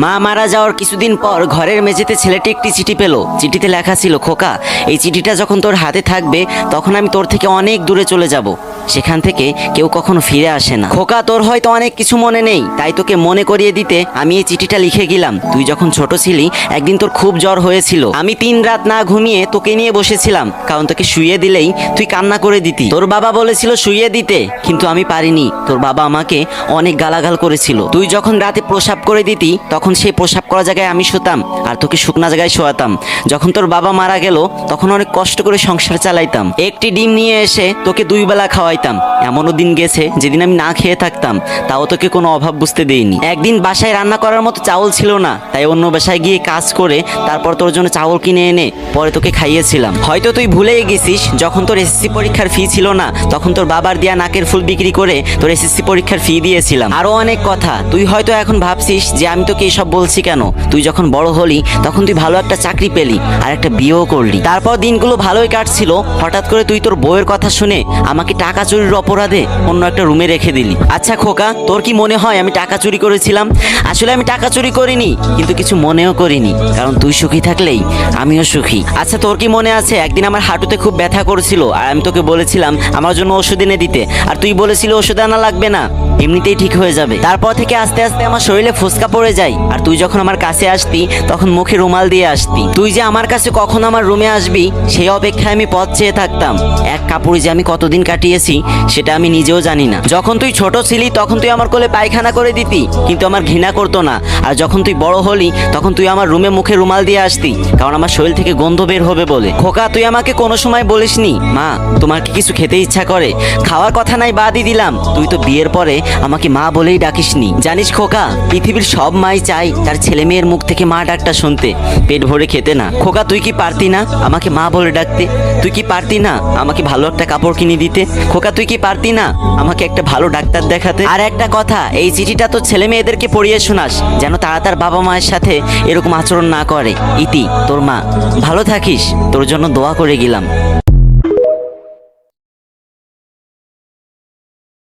মা মারা যাওয়ার কিছুদিন পর ঘরের মেঝেতে ছেলেটি একটি চিঠি পেল। চিঠিতে লেখা ছিল, খোকা, এই চিঠিটা যখন তোর হাতে থাকবে তখন আমি তোর থেকে অনেক দূরে চলে যাব, সেখান থেকে কেউ কখনো ফিরে আসে না। খোকা, তোর হয়তো অনেক কিছু মনে নেই, তাই তোকে মনে করিয়ে দিতে আমি এই চিঠিটা লিখে গেলাম। তুই যখন ছোট ছিলি একদিন তোর খুব জ্বর হয়েছিল, আমি 3 রাত না ঘুমিয়ে তোকে নিয়ে বসেছিলাম, কারণ তোকে শুইয়ে দিলেই তুই কান্না করে দিতি। তোর বাবা বলেছিল শুইয়ে দিতে, কিন্তু আমি পারিনি। তোর বাবা আমাকে অনেক গালাগাল করেছিল। তুই যখন রাতে প্রসাব করে দিতি তখন সেই প্রসাব করা জায়গায় আমি শুতাম আর তোকে শুকনা জায়গায় শোয়াতাম। যখন তোর বাবা মারা গেল তখন অনেক কষ্ট করে সংসার চালাইতাম। একটি ডিম নিয়ে এসে তোকে 2 বেলা খাওয়াইতাম। এমনও দিন গেছে যেদিন আমি না খেয়ে থাকতাম, তাও তোকে কোনো অভাব বুঝতে দেইনি। একদিন বাসায় রান্না করার মতো চাউল ছিল না, তাই অন্য বাসায় গিয়ে কাজ করে তারপর তোর জন্য চাউল কিনে এনে পরে তোকে খাইয়েছিলাম। হয়তো তুই ভুলেই গেছিস, যখন তোর এসএসসি পরীক্ষার ফি ছিল না তখন তোর বাবার দেয়া নাকের ফুল বিক্রি করে তোর এসএসসি পরীক্ষার ফি দিয়েছিলাম। আরো অনেক কথা। তুই হয়তো এখন ভাবছিস যে আমি তোকে এসব বলছি কেন। তুই যখন বড় হলি তখন তুই ভালো একটা চাকরি পেলি আর একটা বিয়েও করলি। তারপর দিনগুলো ভালোই কাটছিল, হঠাৎ করে তুই তোর বউয়ের কথা শুনে আমাকে টাকা চুরির অপরাধে অন্য একটা রুমে রেখে দিলি। আচ্ছা খোকা, তোর কি মনে হয় আমি টাকা চুরি করেছিলাম? আসলে আমি টাকা চুরি করিনি, কিন্তু কিছু মনেও করিনি, কারণ তুই সুখী থাকলেই আমিও সুখী। আচ্ছা তোর কি মনে আছে একদিন আমার হাঁটুতে খুব ব্যথা করেছিল আর আমি তোকে বলেছিলাম আমার জন্য ওষুধ এনে দিতে, আর তুই বলেছিল ওষুধ আনা লাগবে না, এমনিতেই ঠিক হয়ে যাবে। তারপর থেকে আস্তে আস্তে আমার শরীরে ফুসকা পড়ে যায়, আর তুই যখন আমার কাছে আসতি তখন মুখে রুমাল দিয়ে আসতি। তুই যে আমার কাছে কখন আমার রুমে আসবি সেই অপেক্ষায় আমি পথ চেয়ে থাকতাম। এক কাপড়ে যে আমি কতদিন কাটিয়েছি সেটা আমি নিজেও জানি না। যখন তুই ছোট ছিলি তখন তুই আমার কোলে পায়খানা করে দিতি, কিন্তু আমার ঘৃণা করতো না। আর যখন তুই বড় হলি তখন তুই আমার রুমে মুখে রুমাল দিয়ে আসতি, কারণ আমার শরীর থেকে গন্ধ বের হবে বলে। খোকা, তুই আমাকে কোনো সময় বলিসনি মা তোমার কি কিছু খেতে ইচ্ছা করে? খাওয়ার কথা নাই বাদই দিলাম, তুই তো বিয়ের পরে আমাকে মা বলেই ডাকিসনি। জানিস খোকা, পৃথিবীর সব মাই চাই তার ছেলে মেয়ের মুখ থেকে মা ডাকটা শুনতে, পেট ভরে খেতে না। খোকা, তুই কি পারতি না আমাকে মা বলে ডাকতে? তুই কি পারতি না আমাকে ভালো একটা কাপড় কিনে দিতে? খোকা, তুই কি পারতি না আমাকে একটা ভালো ডাক্তার দেখাতে? আর একটা কথা, এই চিঠিটা তো ছেলে মেয়েদেরকে পড়িয়ে শোনাস, যেন তারা তার বাবা মায়ের সাথে এরকম আচরণ না করে। ইতি, তোর মা। ভালো থাকিস, তোর জন্য দোয়া করে গেলাম।